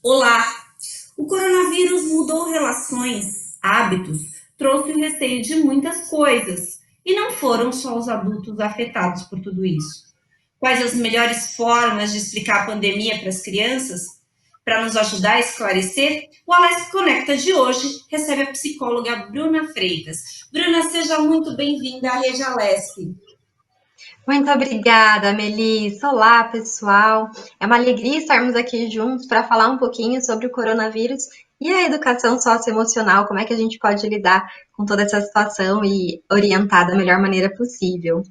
Olá! O coronavírus mudou relações, hábitos, trouxe o receio de muitas coisas. E não foram só os adultos afetados por tudo isso. Quais as melhores formas de explicar a pandemia para as crianças? Para nos ajudar a esclarecer, o Alesc Conecta de hoje recebe a psicóloga Bruna Freitas. Bruna, seja muito bem-vinda à Rede Alesc. Muito obrigada, Melissa. Olá, pessoal. É uma alegria estarmos aqui juntos para falar um pouquinho sobre o coronavírus e a educação socioemocional, como é que a gente pode lidar com toda essa situação e orientar da melhor maneira possível.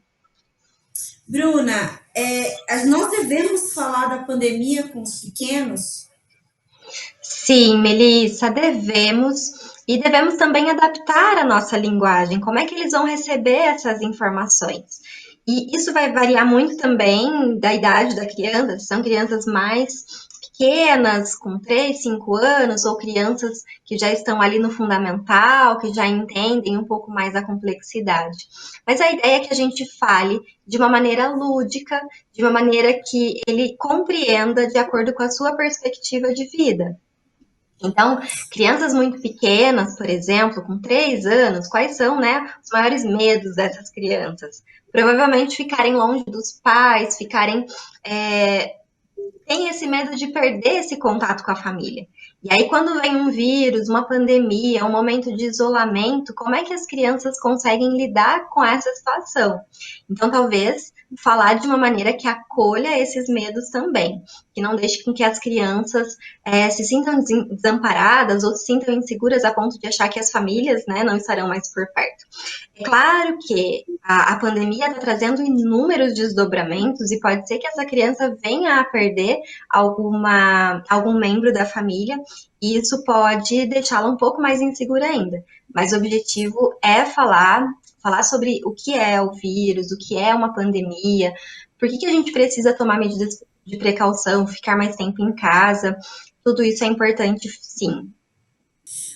Bruna, nós devemos falar da pandemia com os pequenos? Sim, Melissa, devemos também adaptar a nossa linguagem. Como é que eles vão receber essas informações? E isso vai variar muito também da idade da criança, se são crianças mais pequenas, com 3, 5 anos, ou crianças que já estão ali no fundamental, que já entendem um pouco mais a complexidade. Mas a ideia é que a gente fale de uma maneira lúdica, de uma maneira que ele compreenda de acordo com a sua perspectiva de vida. Então, crianças muito pequenas, por exemplo, com 3 anos, quais são, né, os maiores medos dessas crianças? Provavelmente ficarem longe dos pais, é, tem esse medo de perder esse contato com a família. E aí, quando vem um vírus, uma pandemia, um momento de isolamento, como é que as crianças conseguem lidar com essa situação? Então, talvez falar de uma maneira que acolha esses medos também, que não deixe com que as crianças se sintam desamparadas ou se sintam inseguras a ponto de achar que as famílias, né, não estarão mais por perto. É claro que a pandemia está trazendo inúmeros desdobramentos e pode ser que essa criança venha a perder algum membro da família e isso pode deixá-la um pouco mais insegura ainda. Mas o objetivo é falar sobre o que é o vírus, o que é uma pandemia, por que a gente precisa tomar medidas de precaução, ficar mais tempo em casa, tudo isso é importante, sim.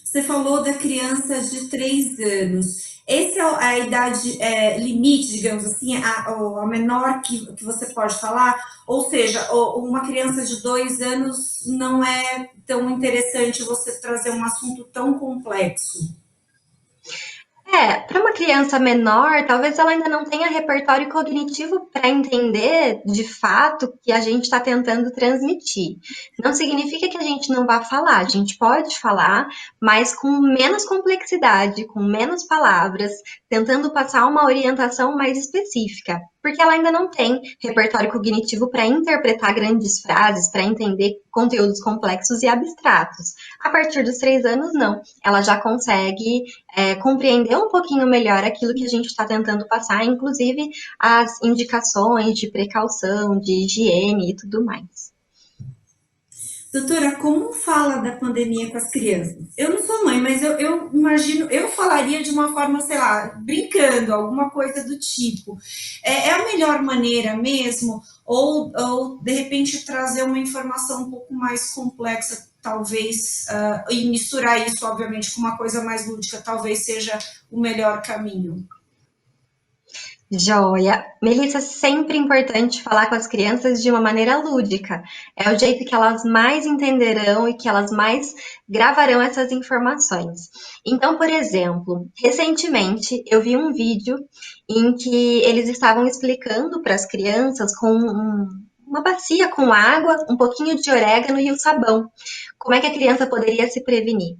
Você falou da criança de 3 anos. Essa é a idade limite, digamos assim, a menor que você pode falar? Ou seja, uma criança de 2 anos não é tão interessante você trazer um assunto tão complexo. Para uma criança menor, talvez ela ainda não tenha repertório cognitivo para entender de fato o que a gente está tentando transmitir. Não significa que a gente não vá falar, a gente pode falar, mas com menos complexidade, com menos palavras, tentando passar uma orientação mais específica, porque ela ainda não tem repertório cognitivo para interpretar grandes frases, para entender conteúdos complexos e abstratos. A partir dos 3 anos, não. Ela já consegue compreender um pouquinho melhor aquilo que a gente está tentando passar, inclusive as indicações de precaução, de higiene e tudo mais. Doutora, como fala da pandemia com as crianças? Eu não sou mãe, mas eu imagino, eu falaria de uma forma, sei lá, brincando, alguma coisa do tipo. É a melhor maneira mesmo? Ou de repente trazer uma informação um pouco mais complexa, talvez, e misturar isso, obviamente, com uma coisa mais lúdica, talvez seja o melhor caminho? Joia. Melissa, sempre importante falar com as crianças de uma maneira lúdica. É o jeito que elas mais entenderão e que elas mais gravarão essas informações. Então, por exemplo, recentemente eu vi um vídeo em que eles estavam explicando para as crianças com uma bacia com água, um pouquinho de orégano e o sabão. Como é que a criança poderia se prevenir?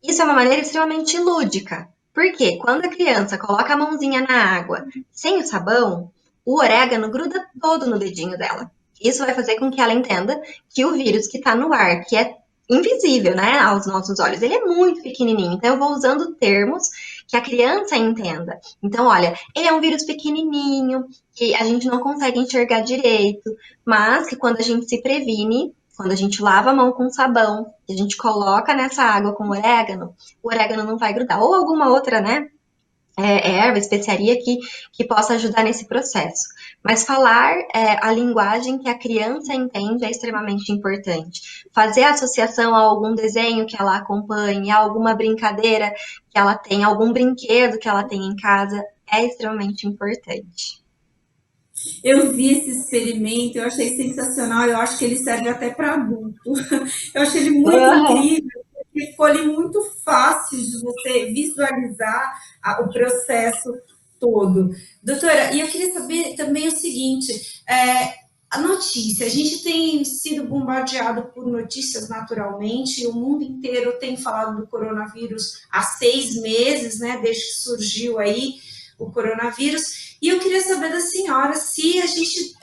Isso é uma maneira extremamente lúdica. Porque quando a criança coloca a mãozinha na água sem o sabão, o orégano gruda todo no dedinho dela. Isso vai fazer com que ela entenda que o vírus que está no ar, que é invisível, né, aos nossos olhos, ele é muito pequenininho. Então eu vou usando termos que a criança entenda. Então, olha, ele é um vírus pequenininho, que a gente não consegue enxergar direito, mas que quando a gente se previne, quando a gente lava a mão com sabão, a gente coloca nessa água com o orégano não vai grudar. Ou alguma outra, né? Erva, especiaria que possa ajudar nesse processo. Mas falar a linguagem que a criança entende é extremamente importante. Fazer associação a algum desenho que ela acompanhe, a alguma brincadeira que ela tem, algum brinquedo que ela tem em casa, é extremamente importante. Eu vi esse experimento, eu achei sensacional, eu acho que ele serve até para adulto. Eu achei ele muito Aham. incrível, porque ficou ali muito fácil de você visualizar o processo todo. Doutora, e eu queria saber também o seguinte, a notícia, a gente tem sido bombardeado por notícias naturalmente, o mundo inteiro tem falado do coronavírus há 6 meses, né, desde que surgiu aí o coronavírus, e eu queria saber da senhora se a gente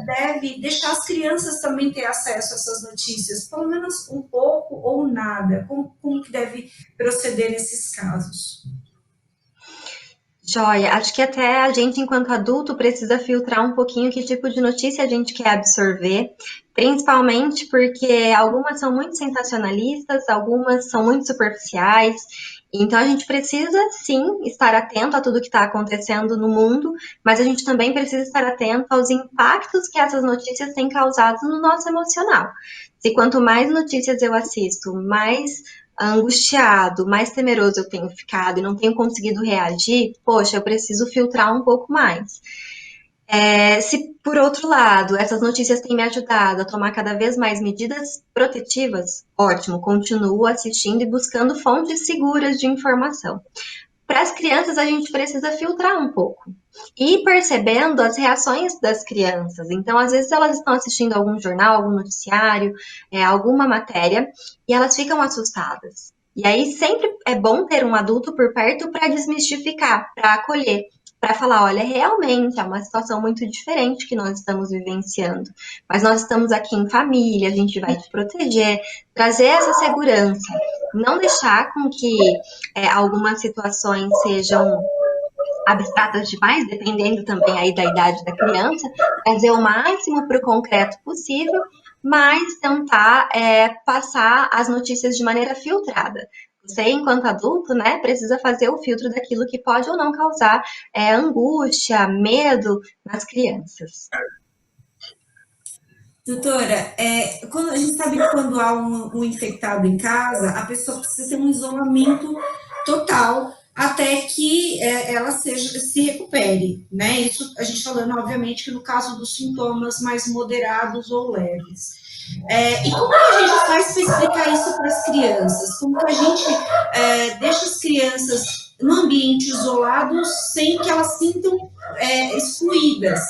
deve deixar as crianças também ter acesso a essas notícias, pelo menos um pouco ou nada, como que deve proceder nesses casos? Joia, acho que até a gente, enquanto adulto, precisa filtrar um pouquinho que tipo de notícia a gente quer absorver, principalmente porque algumas são muito sensacionalistas, algumas são muito superficiais. Então a gente precisa sim estar atento a tudo que está acontecendo no mundo, mas a gente também precisa estar atento aos impactos que essas notícias têm causado no nosso emocional. Se quanto mais notícias eu assisto, mais angustiado, mais temeroso eu tenho ficado e não tenho conseguido reagir, poxa, eu preciso filtrar um pouco mais. Se, por outro lado, essas notícias têm me ajudado a tomar cada vez mais medidas protetivas, ótimo, continuo assistindo e buscando fontes seguras de informação. Para as crianças, a gente precisa filtrar um pouco e ir percebendo as reações das crianças. Então, às vezes, elas estão assistindo algum jornal, algum noticiário, alguma matéria, e elas ficam assustadas. E aí, sempre é bom ter um adulto por perto para desmistificar, para acolher, para falar: olha, realmente é uma situação muito diferente que nós estamos vivenciando, mas nós estamos aqui em família, a gente vai te proteger, trazer essa segurança, não deixar com que algumas situações sejam abstratas demais, dependendo também aí da idade da criança, trazer o máximo para o concreto possível, mas tentar passar as notícias de maneira filtrada. Você, enquanto adulto, né, precisa fazer o filtro daquilo que pode ou não causar angústia, medo nas crianças. Doutora, quando, a gente sabe que quando há um infectado em casa, a pessoa precisa ter um isolamento total até que ela se recupere, né? Isso a gente falando, obviamente, que no caso dos sintomas mais moderados ou leves. E como que a gente faz para explicar isso para as crianças? Como que a gente deixa as crianças no ambiente isolado sem que elas sintam excluídas?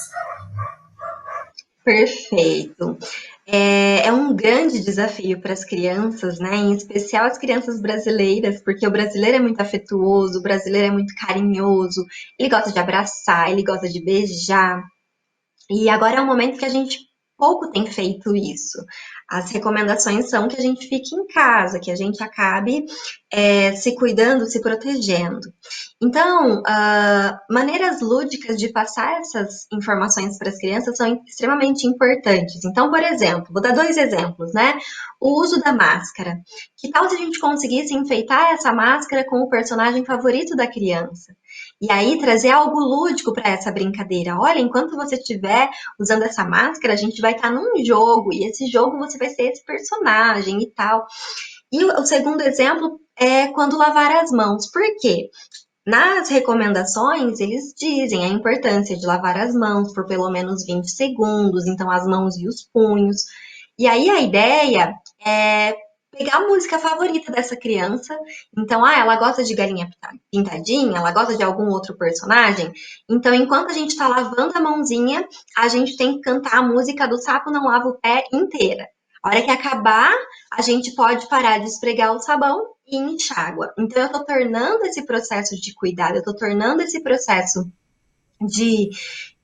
Perfeito. É um grande desafio para as crianças, né? Em especial as crianças brasileiras, porque o brasileiro é muito afetuoso, o brasileiro é muito carinhoso, ele gosta de abraçar, ele gosta de beijar. E agora é um momento que a gente pouco tem feito isso. As recomendações são que a gente fique em casa, que a gente acabe se cuidando, se protegendo. Então, maneiras lúdicas de passar essas informações para as crianças são extremamente importantes. Então, por exemplo, vou dar dois exemplos, né? O uso da máscara. Que tal se a gente conseguisse enfeitar essa máscara com o personagem favorito da criança? E aí trazer algo lúdico para essa brincadeira. Olha, enquanto você estiver usando essa máscara, a gente vai estar num jogo, e esse jogo você vai ser esse personagem e tal. E o segundo exemplo é quando lavar as mãos. Por quê? Nas recomendações, eles dizem a importância de lavar as mãos por pelo menos 20 segundos, então as mãos e os punhos. E aí a ideia é pegar a música favorita dessa criança. Então, ela gosta de Galinha Pintadinha, ela gosta de algum outro personagem. Então, enquanto a gente está lavando a mãozinha, a gente tem que cantar a música do Sapo Não Lava o Pé inteira. A hora que acabar, a gente pode parar de esfregar o sabão e enxágua. Então, eu estou tornando esse processo de cuidado, eu estou tornando esse processo de,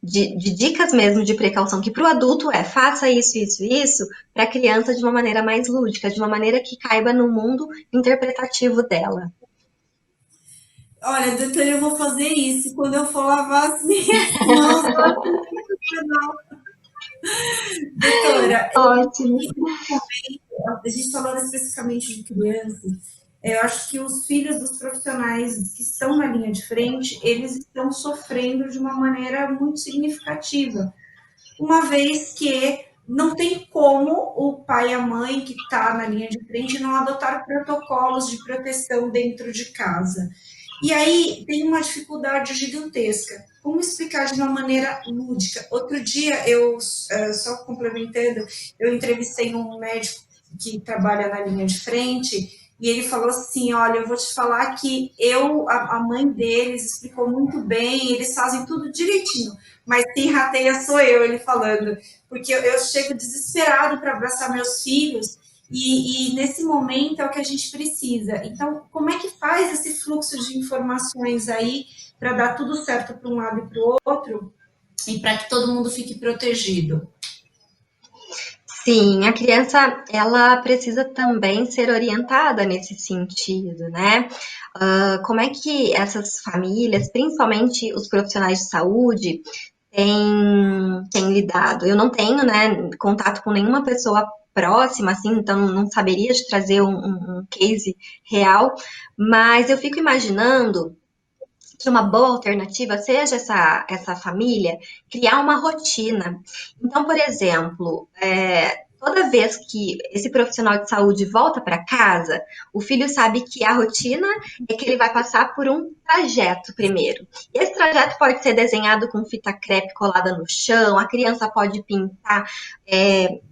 de dicas mesmo de precaução, que para o adulto faça isso, isso, isso, para a criança de uma maneira mais lúdica, de uma maneira que caiba no mundo interpretativo dela. Olha, doutora, eu vou fazer isso quando eu for lavar as minhas mãos. Doutora, Ótimo. a gente falando especificamente de crianças, eu acho que os filhos dos profissionais que estão na linha de frente, eles estão sofrendo de uma maneira muito significativa, uma vez que não tem como o pai e a mãe que está na linha de frente não adotar protocolos de proteção dentro de casa. E aí tem uma dificuldade gigantesca. Como explicar de uma maneira lúdica? Outro dia, só complementando, eu entrevistei um médico que trabalha na linha de frente e ele falou assim: olha, eu vou te falar que a mãe deles explicou muito bem, eles fazem tudo direitinho, mas quem rateia sou eu, ele falando, porque eu chego desesperado para abraçar meus filhos nesse momento é o que a gente precisa. Então, como é que faz esse fluxo de informações aí para dar tudo certo para um lado e para o outro e para que todo mundo fique protegido? Sim, a criança ela precisa também ser orientada nesse sentido, né? Como é que essas famílias, principalmente os profissionais de saúde, têm lidado? Eu não tenho, né, contato com nenhuma pessoa próxima, assim, então não saberia te trazer um case real, mas eu fico imaginando que uma boa alternativa seja essa família criar uma rotina. Então, por exemplo, toda vez que esse profissional de saúde volta para casa, o filho sabe que a rotina é que ele vai passar por um trajeto primeiro. E esse trajeto pode ser desenhado com fita crepe colada no chão, a criança pode pintar,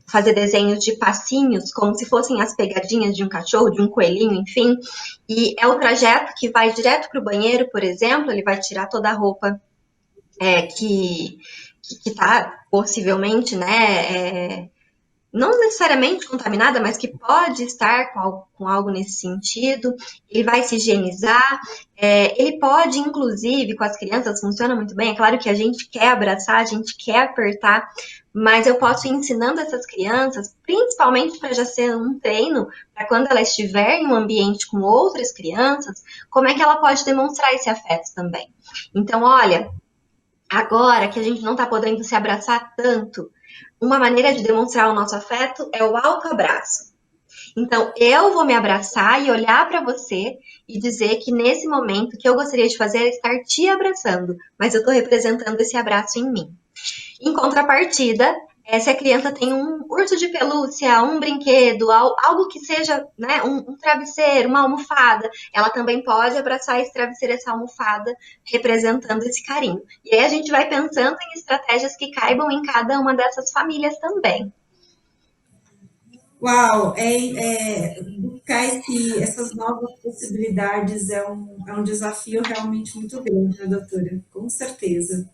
fazer desenhos de passinhos, como se fossem as pegadinhas de um cachorro, de um coelhinho, enfim. E é o trajeto que vai direto para o banheiro, por exemplo, ele vai tirar toda a roupa que está possivelmente, né, não necessariamente contaminada, mas que pode estar com algo nesse sentido. Ele vai se higienizar. Ele pode, inclusive, com as crianças, funciona muito bem. É claro que a gente quer abraçar, a gente quer apertar, mas eu posso ir ensinando essas crianças, principalmente para já ser um treino, para quando ela estiver em um ambiente com outras crianças, como é que ela pode demonstrar esse afeto também. Então, olha, agora que a gente não está podendo se abraçar tanto, uma maneira de demonstrar o nosso afeto é o autoabraço. Então, eu vou me abraçar e olhar para você e dizer que nesse momento o que eu gostaria de fazer é estar te abraçando, mas eu estou representando esse abraço em mim. Em contrapartida, se a criança tem um urso de pelúcia, um brinquedo, algo que seja, né, um travesseiro, uma almofada, ela também pode abraçar esse travesseiro, essa almofada, representando esse carinho. E aí a gente vai pensando em estratégias que caibam em cada uma dessas famílias também. Uau, buscar essas novas possibilidades é um desafio realmente muito grande, né, doutora? Com certeza.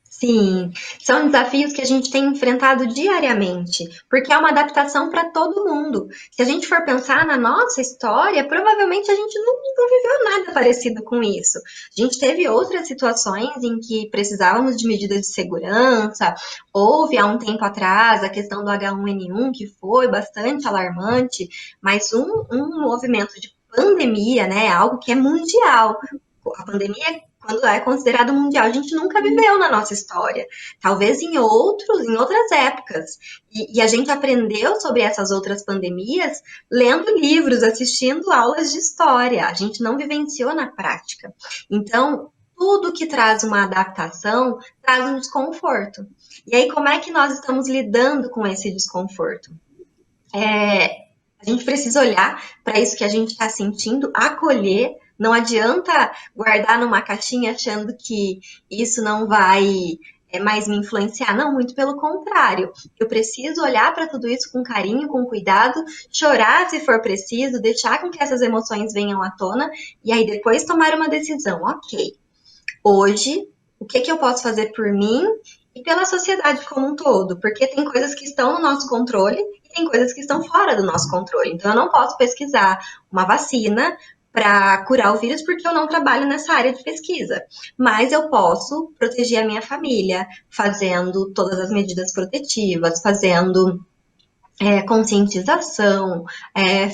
Sim, são desafios que a gente tem enfrentado diariamente, porque é uma adaptação para todo mundo. Se a gente for pensar na nossa história, provavelmente a gente não viveu nada parecido com isso. A gente teve outras situações em que precisávamos de medidas de segurança, houve há um tempo atrás a questão do H1N1, que foi bastante alarmante, mas um movimento de pandemia, né, algo que é mundial. A pandemia, quando é considerado mundial, a gente nunca viveu na nossa história. Talvez em outras épocas. E a gente aprendeu sobre essas outras pandemias lendo livros, assistindo aulas de história. A gente não vivenciou na prática. Então, tudo que traz uma adaptação traz um desconforto. E aí, como é que nós estamos lidando com esse desconforto? A gente precisa olhar para isso que a gente está sentindo, acolher. Não adianta guardar numa caixinha achando que isso não vai mais me influenciar. Não, muito pelo contrário. Eu preciso olhar para tudo isso com carinho, com cuidado, chorar se for preciso, deixar com que essas emoções venham à tona e aí depois tomar uma decisão. Ok, hoje, o que, que eu posso fazer por mim e pela sociedade como um todo? Porque tem coisas que estão no nosso controle e tem coisas que estão fora do nosso controle. Então, eu não posso pesquisar uma vacina para curar o vírus porque eu não trabalho nessa área de pesquisa. Mas eu posso proteger a minha família fazendo todas as medidas protetivas, fazendo conscientização,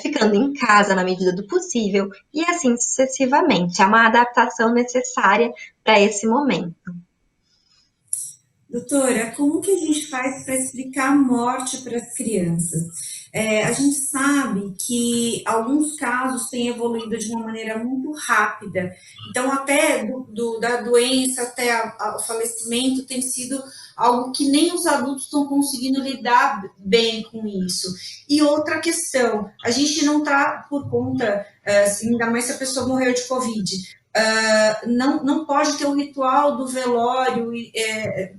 ficando em casa na medida do possível e assim sucessivamente. É uma adaptação necessária para esse momento. Doutora, como que a gente faz para explicar a morte para as crianças? A gente sabe que alguns casos têm evoluído de uma maneira muito rápida, então até da doença até ao falecimento tem sido algo que nem os adultos estão conseguindo lidar bem com isso. E outra questão, a gente não está por conta, ainda mais se a pessoa morreu de Covid, não pode ter o ritual do velório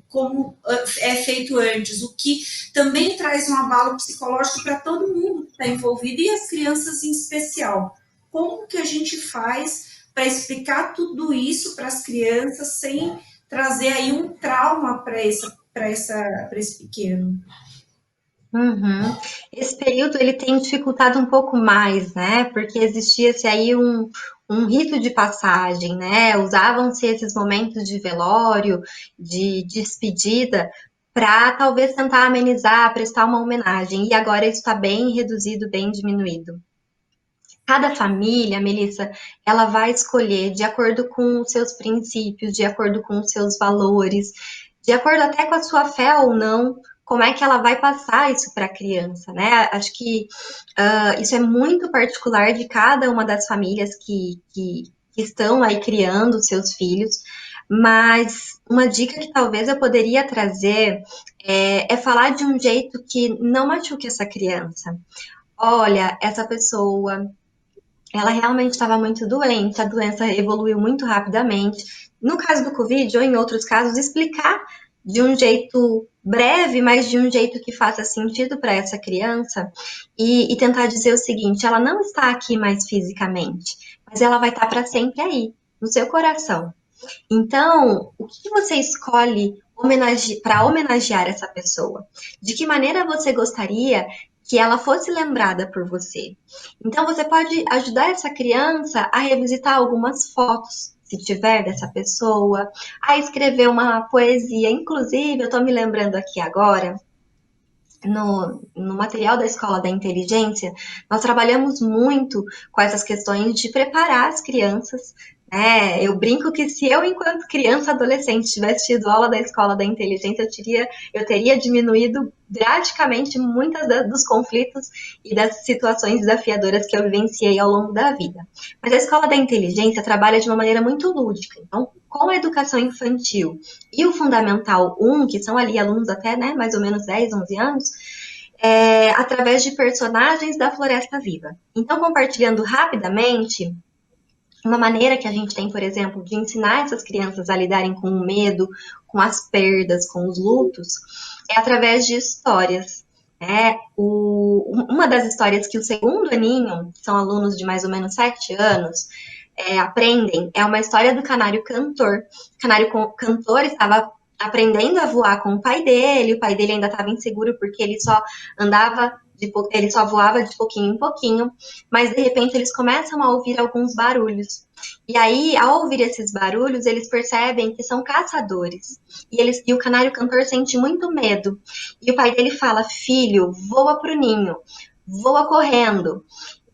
como é feito antes, o que também traz um abalo psicológico para todo mundo que está envolvido e as crianças em especial. Como que a gente faz para explicar tudo isso para as crianças sem trazer aí um trauma para esse pequeno? Uhum. Esse período ele tem dificultado um pouco mais, né? Porque existia-se aí um rito de passagem, né? Usavam-se esses momentos de velório, de despedida, para talvez tentar amenizar, prestar uma homenagem. E agora isso está bem reduzido, bem diminuído. Cada família, Melissa, ela vai escolher de acordo com os seus princípios, de acordo com os seus valores, de acordo até com a sua fé ou não, como é que ela vai passar isso para a criança, né? Acho que isso é muito particular de cada uma das famílias que estão aí criando os seus filhos, mas uma dica que talvez eu poderia trazer é falar de um jeito que não machuque essa criança. Olha, essa pessoa ela realmente estava muito doente, a doença evoluiu muito rapidamente. No caso do Covid, ou em outros casos, explicar de um jeito breve, mas de um jeito que faça sentido para essa criança e tentar dizer o seguinte: ela não está aqui mais fisicamente, mas ela vai estar para sempre aí, no seu coração. Então, o que você escolhe para homenagear essa pessoa? De que maneira você gostaria que ela fosse lembrada por você? Então, você pode ajudar essa criança a revisitar algumas fotos, se tiver dessa pessoa, a escrever uma poesia. Inclusive, eu estou me lembrando aqui agora no material da Escola da Inteligência, nós trabalhamos muito com essas questões de preparar as crianças. Né? Eu brinco que se eu, enquanto criança adolescente, tivesse tido aula da Escola da Inteligência, eu teria diminuído drasticamente muitos dos conflitos e das situações desafiadoras que eu vivenciei ao longo da vida. Mas a Escola da Inteligência trabalha de uma maneira muito lúdica. Então, com a educação infantil e o Fundamental 1, que são ali alunos até mais ou menos 10, 11 anos, através de personagens da Floresta Viva. Então, compartilhando rapidamente, uma maneira que a gente tem, por exemplo, de ensinar essas crianças a lidarem com o medo, com as perdas, com os lutos, é através de histórias. Uma das histórias que o segundo aninho, que são alunos de mais ou menos 7 anos, aprendem é uma história do canário cantor. O canário cantor estava aprendendo a voar com o pai dele ainda estava inseguro porque ele só ele só voava de pouquinho em pouquinho, mas de repente eles começam a ouvir alguns barulhos. E aí, ao ouvir esses barulhos, eles percebem que são caçadores. E o canário cantor sente muito medo. E o pai dele fala: filho, voa pro ninho, voa correndo.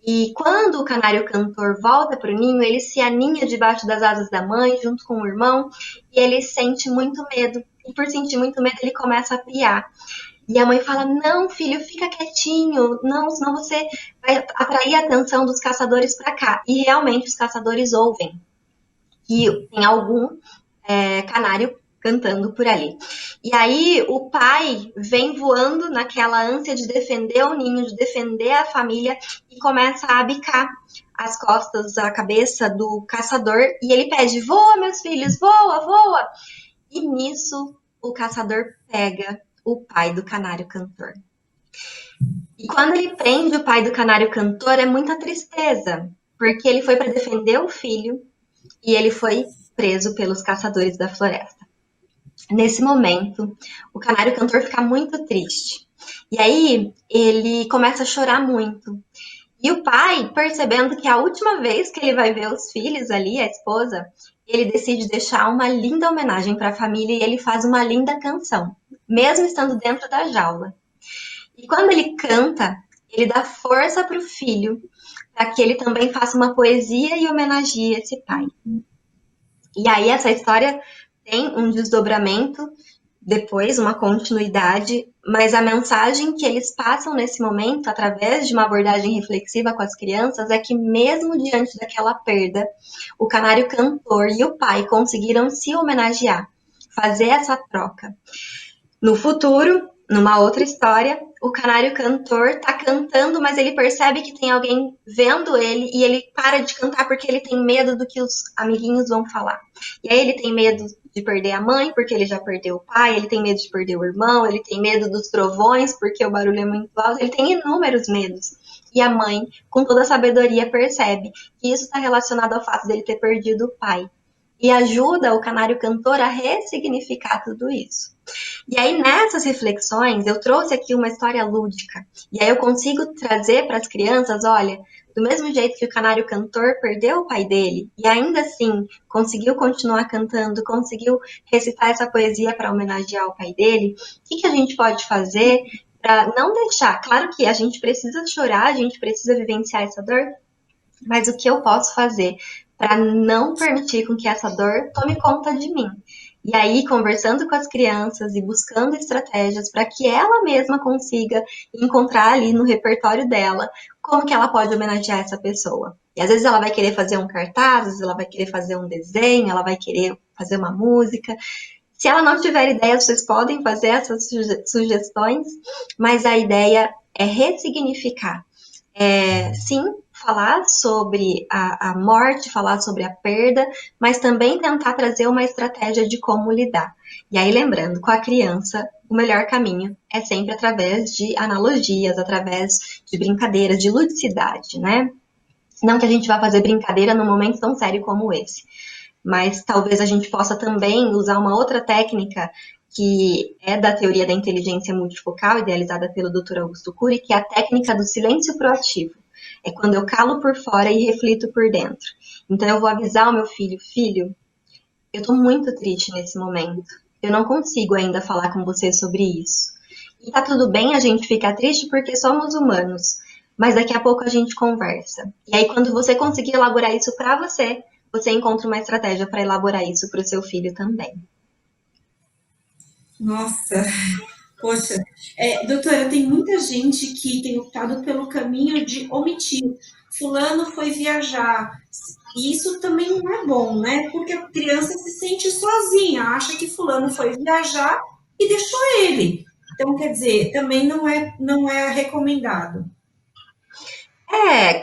E quando o canário cantor volta para o ninho, ele se aninha debaixo das asas da mãe, junto com o irmão, e ele sente muito medo. E por sentir muito medo, ele começa a piar. E a mãe fala: não, filho, fica quietinho, não, senão você vai atrair a atenção dos caçadores para cá. E realmente os caçadores ouvem que tem algum canário cantando por ali. E aí o pai vem voando naquela ânsia de defender o ninho, de defender a família, e começa a bicar as costas, a cabeça do caçador, e ele pede: voa, meus filhos, voa, voa. E nisso o caçador pega o pai do canário cantor. E quando ele prende o pai do canário cantor, é muita tristeza, porque ele foi para defender o filho e ele foi preso pelos caçadores da floresta. Nesse momento, o canário cantor fica muito triste. E aí ele começa a chorar muito. E o pai, percebendo que é a última vez que ele vai ver os filhos ali, a esposa, ele decide deixar uma linda homenagem para a família e ele faz uma linda canção, mesmo estando dentro da jaula. E quando ele canta, ele dá força para o filho, para que ele também faça uma poesia e homenageie esse pai. E aí essa história tem um desdobramento, depois uma continuidade, mas a mensagem que eles passam nesse momento, através de uma abordagem reflexiva com as crianças, é que mesmo diante daquela perda, o canário cantor e o pai conseguiram se homenagear, fazer essa troca. No futuro, Numa outra história, o canário cantor tá cantando, mas ele percebe que tem alguém vendo ele e ele para de cantar porque ele tem medo do que os amiguinhos vão falar. E aí ele tem medo de perder a mãe porque ele já perdeu o pai, ele tem medo de perder o irmão, ele tem medo dos trovões porque o barulho é muito alto, ele tem inúmeros medos. E a mãe, com toda a sabedoria, percebe que isso está relacionado ao fato dele ter perdido o pai. E ajuda o canário cantor a ressignificar tudo isso. E aí, nessas reflexões, eu trouxe aqui uma história lúdica. E aí eu consigo trazer para as crianças, olha, do mesmo jeito que o canário cantor perdeu o pai dele e ainda assim conseguiu continuar cantando, conseguiu recitar essa poesia para homenagear o pai dele, o que a gente pode fazer para não deixar? Claro que a gente precisa chorar, a gente precisa vivenciar essa dor, mas o que eu posso fazer para não permitir com que essa dor tome conta de mim? E aí, conversando com as crianças e buscando estratégias para que ela mesma consiga encontrar ali no repertório dela como que ela pode homenagear essa pessoa. E às vezes ela vai querer fazer um cartaz, às vezes ela vai querer fazer um desenho, ela vai querer fazer uma música. Se ela não tiver ideia, vocês podem fazer essas sugestões, mas a ideia é ressignificar. Sim, falar sobre a morte, falar sobre a perda, mas também tentar trazer uma estratégia de como lidar. E aí, lembrando, com a criança, o melhor caminho é sempre através de analogias, através de brincadeiras, de ludicidade, né? Não que a gente vá fazer brincadeira num momento tão sério como esse, mas talvez a gente possa também usar uma outra técnica que é da teoria da inteligência multifocal, idealizada pelo Dr. Augusto Cury, que é a técnica do silêncio proativo. É quando eu calo por fora e reflito por dentro. Então eu vou avisar o meu filho, filho, eu estou muito triste nesse momento. Eu não consigo ainda falar com você sobre isso. E tá tudo bem a gente ficar triste porque somos humanos. Mas daqui a pouco a gente conversa. E aí, quando você conseguir elaborar isso para você, você encontra uma estratégia para elaborar isso para o seu filho também. Nossa, poxa, doutora, tem muita gente que tem optado pelo caminho de omitir. Fulano foi viajar. E isso também não é bom, né? Porque a criança se sente sozinha, acha que fulano foi viajar e deixou ele. Então, quer dizer, também não é recomendado.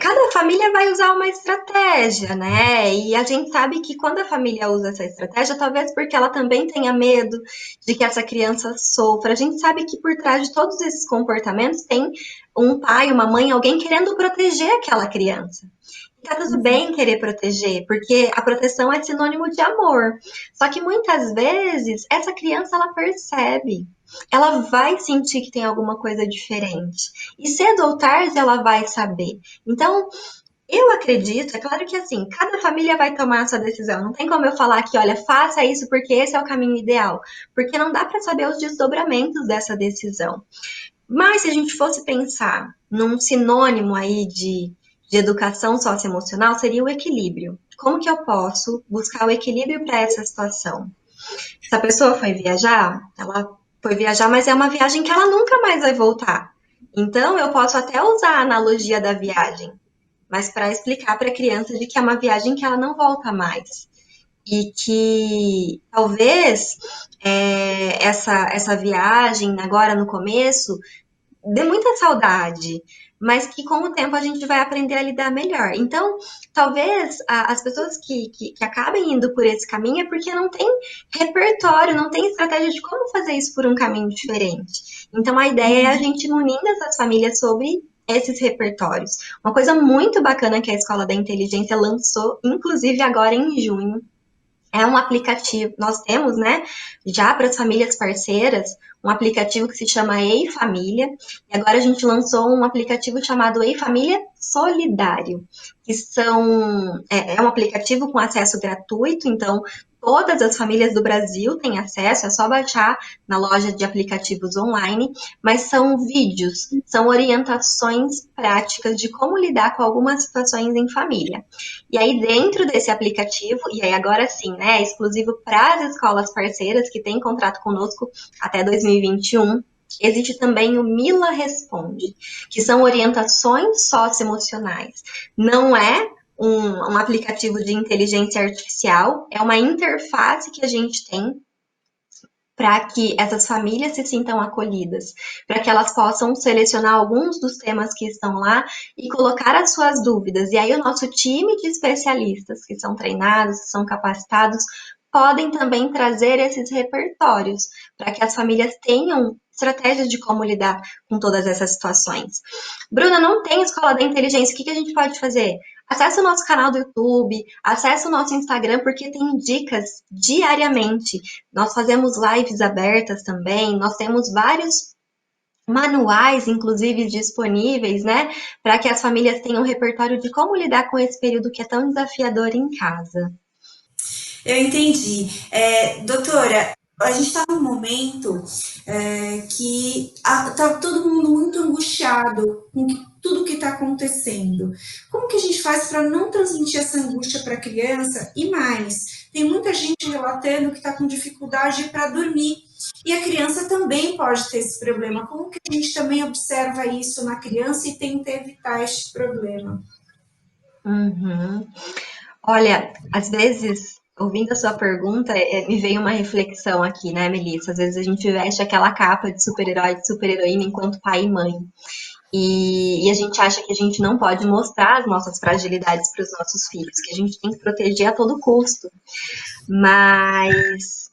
Cada família vai usar uma estratégia, né? E a gente sabe que quando a família usa essa estratégia, talvez porque ela também tenha medo de que essa criança sofra. A gente sabe que por trás de todos esses comportamentos tem um pai, uma mãe, alguém querendo proteger aquela criança. Tá tudo bem querer proteger, porque a proteção é sinônimo de amor. Só que muitas vezes essa criança ela percebe, ela vai sentir que tem alguma coisa diferente. E cedo ou tarde ela vai saber. Então, eu acredito, é claro que assim, cada família vai tomar essa decisão. Não tem como eu falar que, olha, faça isso porque esse é o caminho ideal, porque não dá para saber os desdobramentos dessa decisão. Mas se a gente fosse pensar num sinônimo aí de educação socioemocional, seria o equilíbrio. Como que eu posso buscar o equilíbrio para essa situação? Se a pessoa foi viajar, ela foi viajar, mas é uma viagem que ela nunca mais vai voltar. Então, eu posso até usar a analogia da viagem, mas para explicar para a criança de que é uma viagem que ela não volta mais. E que talvez essa viagem, agora no começo, dê muita saudade, mas que com o tempo a gente vai aprender a lidar melhor. Então, talvez as pessoas que acabem indo por esse caminho é porque não tem repertório, não tem estratégia de como fazer isso por um caminho diferente. Então, a ideia é a gente munindo essas famílias sobre esses repertórios. Uma coisa muito bacana que a Escola da Inteligência lançou, inclusive agora em junho, é um aplicativo, nós temos, né, já para as famílias parceiras, um aplicativo que se chama Ei Família, e agora a gente lançou um aplicativo chamado Ei Família Solidário, que é um aplicativo com acesso gratuito, então todas as famílias do Brasil têm acesso, é só baixar na loja de aplicativos online, mas são vídeos, são orientações práticas de como lidar com algumas situações em família. E aí, dentro desse aplicativo, e aí agora sim, né, é exclusivo para as escolas parceiras que têm contrato conosco até 2021, existe também o Mila Responde, que são orientações socioemocionais. Não é um aplicativo de inteligência artificial, é uma interface que a gente tem para que essas famílias se sintam acolhidas, para que elas possam selecionar alguns dos temas que estão lá e colocar as suas dúvidas. E aí o nosso time de especialistas que são treinados, que são capacitados, podem também trazer esses repertórios para que as famílias tenham estratégias de como lidar com todas essas situações. Bruna, não tem escola da inteligência, o que a gente pode fazer? Acesse o nosso canal do YouTube, acesse o nosso Instagram, porque tem dicas diariamente. Nós fazemos lives abertas também, nós temos vários manuais, inclusive, disponíveis, né, para que as famílias tenham um repertório de como lidar com esse período que é tão desafiador em casa. Eu entendi. Doutora, a gente está num momento que está todo mundo muito angustiado com tudo que está acontecendo. Como que a gente faz para não transmitir essa angústia para a criança? E mais, tem muita gente relatando que está com dificuldade para dormir. E a criança também pode ter esse problema. Como que a gente também observa isso na criança e tenta evitar este problema? Uhum. Olha, às vezes, ouvindo a sua pergunta, me veio uma reflexão aqui, né, Melissa? Às vezes a gente veste aquela capa de super-herói, de super-heroína enquanto pai e mãe. E a gente acha que a gente não pode mostrar as nossas fragilidades para os nossos filhos, que a gente tem que proteger a todo custo. Mas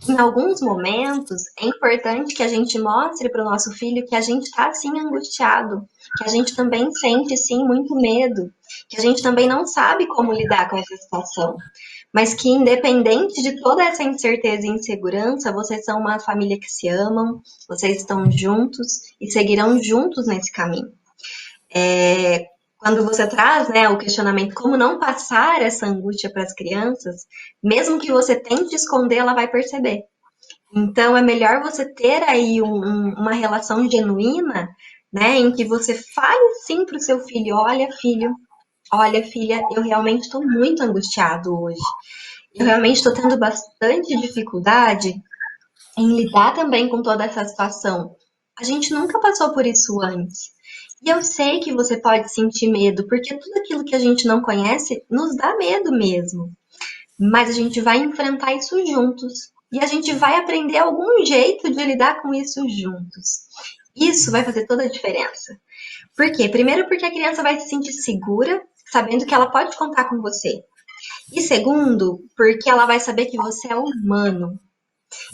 em alguns momentos é importante que a gente mostre para o nosso filho que a gente está sim angustiado, que a gente também sente sim muito medo, que a gente também não sabe como lidar com essa situação, mas que independente de toda essa incerteza e insegurança, vocês são uma família que se amam, vocês estão juntos e seguirão juntos nesse caminho. Quando você traz, né, o questionamento como não passar essa angústia para as crianças, mesmo que você tente esconder, ela vai perceber. Então, é melhor você ter aí uma relação genuína, né, em que você fale sim para o seu filho, olha, filha, eu realmente estou muito angustiado hoje. Eu realmente estou tendo bastante dificuldade em lidar também com toda essa situação. A gente nunca passou por isso antes. E eu sei que você pode sentir medo, porque tudo aquilo que a gente não conhece nos dá medo mesmo. Mas a gente vai enfrentar isso juntos. E a gente vai aprender algum jeito de lidar com isso juntos. Isso vai fazer toda a diferença. Por quê? Primeiro, porque a criança vai se sentir segura, sabendo que ela pode contar com você. E segundo, porque ela vai saber que você é humano.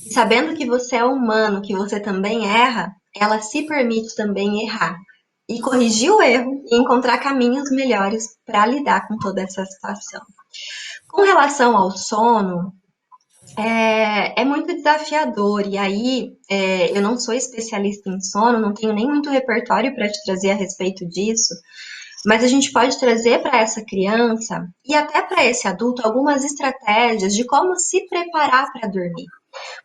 E sabendo que você é humano, que você também erra, ela se permite também errar. E corrigir o erro e encontrar caminhos melhores para lidar com toda essa situação. Com relação ao sono, é muito desafiador. E aí, eu não sou especialista em sono, não tenho nem muito repertório para te trazer a respeito disso, mas a gente pode trazer para essa criança e até para esse adulto algumas estratégias de como se preparar para dormir.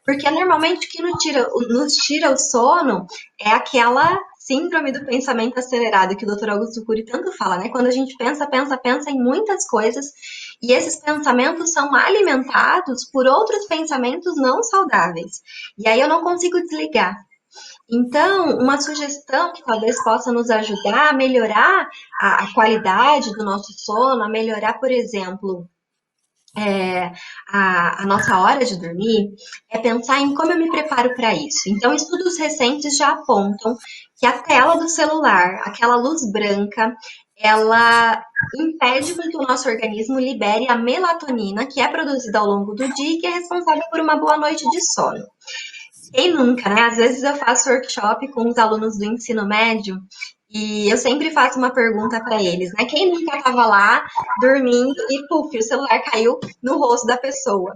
Porque normalmente o que nos tira o sono é aquela síndrome do pensamento acelerado que o Dr. Augusto Cury tanto fala, né? Quando a gente pensa, pensa, pensa em muitas coisas e esses pensamentos são alimentados por outros pensamentos não saudáveis. E aí eu não consigo desligar. Então, uma sugestão que talvez possa nos ajudar a melhorar a qualidade do nosso sono, a melhorar, por exemplo, a nossa hora de dormir, é pensar em como eu me preparo para isso. Então, estudos recentes já apontam que a tela do celular, aquela luz branca, ela impede com que o nosso organismo libere a melatonina, que é produzida ao longo do dia e que é responsável por uma boa noite de sono. Quem nunca, né? Às vezes eu faço workshop com os alunos do ensino médio e eu sempre faço uma pergunta para eles, né? Quem nunca estava lá dormindo e, puf, o celular caiu no rosto da pessoa?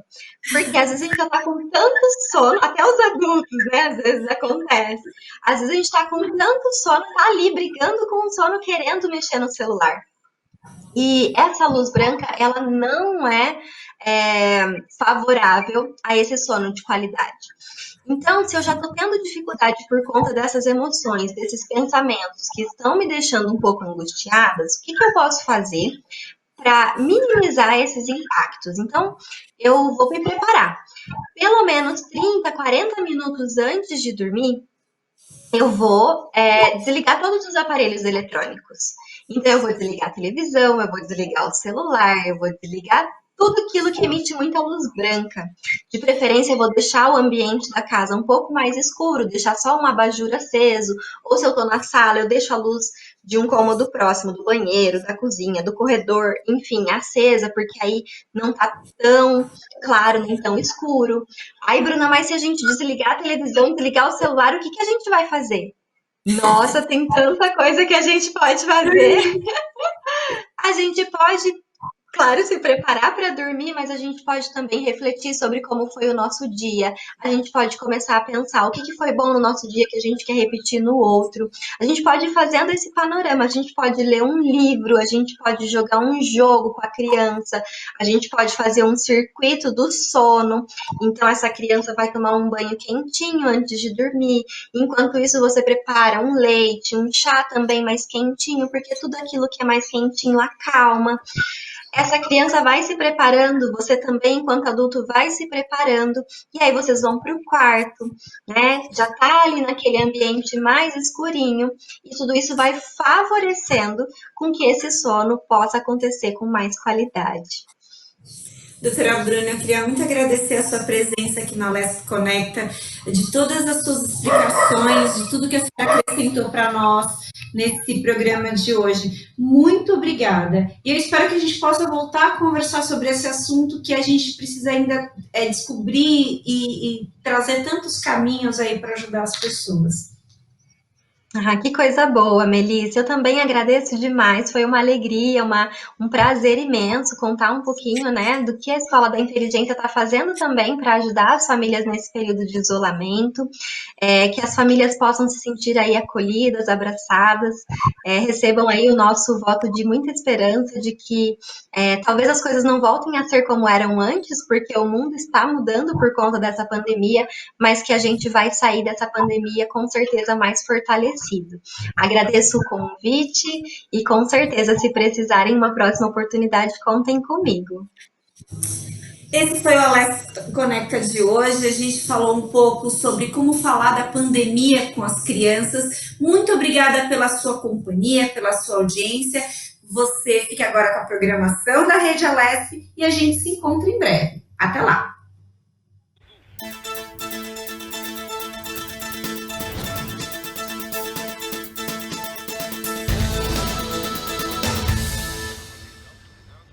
Porque às vezes a gente já tá com tanto sono, até os adultos, né? Às vezes acontece. Às vezes a gente tá com tanto sono, tá ali brigando com o sono, querendo mexer no celular. E essa luz branca, ela não é favorável a esse sono de qualidade. Então, se eu já estou tendo dificuldade por conta dessas emoções, desses pensamentos que estão me deixando um pouco angustiadas, o que eu posso fazer para minimizar esses impactos? Então, eu vou me preparar. Pelo menos 30, 40 minutos antes de dormir, eu vou desligar todos os aparelhos eletrônicos. Então, eu vou desligar a televisão, eu vou desligar o celular, eu vou desligar tudo aquilo que emite muita luz branca. De preferência, eu vou deixar o ambiente da casa um pouco mais escuro, deixar só um abajur aceso, ou se eu estou na sala, eu deixo a luz de um cômodo próximo, do banheiro, da cozinha, do corredor, enfim, acesa, porque aí não tá tão claro nem tão escuro. Aí, Bruna, mas se a gente desligar a televisão, desligar o celular, o que que a gente vai fazer? Nossa, tem tanta coisa que a gente pode fazer. A gente pode, claro, se preparar para dormir, mas a gente pode também refletir sobre como foi o nosso dia. A gente pode começar a pensar o que que foi bom no nosso dia que a gente quer repetir no outro. A gente pode ir fazendo esse panorama, a gente pode ler um livro, a gente pode jogar um jogo com a criança, a gente pode fazer um circuito do sono. Então essa criança vai tomar um banho quentinho antes de dormir. Enquanto isso você prepara um leite, um chá também mais quentinho, porque tudo aquilo que é mais quentinho acalma. Essa criança vai se preparando, você também, enquanto adulto, vai se preparando, e aí vocês vão para o quarto, né? Já tá ali naquele ambiente mais escurinho, e tudo isso vai favorecendo com que esse sono possa acontecer com mais qualidade. Doutora Bruna, eu queria muito agradecer a sua presença aqui na Leste Conecta, de todas as suas explicações, de tudo que a senhora acrescentou para nós nesse programa de hoje. Muito obrigada. E eu espero que a gente possa voltar a conversar sobre esse assunto que a gente precisa ainda descobrir e trazer tantos caminhos aí para ajudar as pessoas. Ah, que coisa boa, Melissa. Eu também agradeço demais. Foi uma alegria, um prazer imenso contar um pouquinho, né, do que a Escola da Inteligência está fazendo também para ajudar as famílias nesse período de isolamento, que as famílias possam se sentir aí acolhidas, abraçadas, recebam aí o nosso voto de muita esperança de que talvez as coisas não voltem a ser como eram antes, porque o mundo está mudando por conta dessa pandemia, mas que a gente vai sair dessa pandemia com certeza mais fortalecido. Agradeço o convite e com certeza, se precisarem uma próxima oportunidade, contem comigo. Esse foi o Alex Conecta de hoje. A gente falou um pouco sobre como falar da pandemia com as crianças. Muito obrigada pela sua companhia, pela sua audiência. Você fica agora com a programação da Rede Alesp e a gente se encontra em breve. Até lá!